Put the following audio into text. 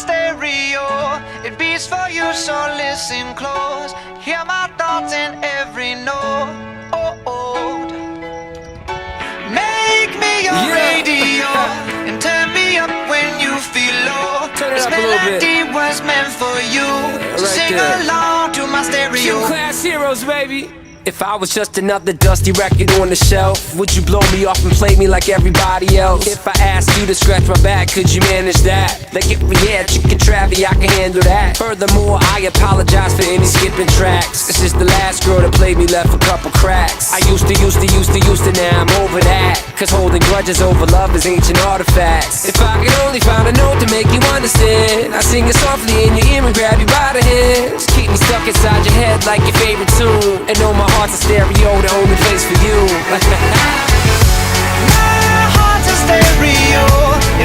stereo. It beats for you, so listen close. Hear my thoughts in every note. Make me your radio and turn me up when you feel low. This melody was meant for you. So sing along to my stereo. Class heroes, baby. If I was just another dusty record on the shelf, would you blow me off and play me like everybody else? If I asked you to scratch my back, could you manage that? Like if we had chicken travy, I can handle that. Furthermore, I apologize for any skipping tracks. This is the last girl that played me, left a couple cracks. I used to, now I'm over that. Cause holding grudges over love is ancient artifacts. If I could only find a note to make you understand, I sing it softly in your ear and grab you by the hands. Keep me stuck inside your head like your favorite tune. And know my heart's a stereo, the only place for you.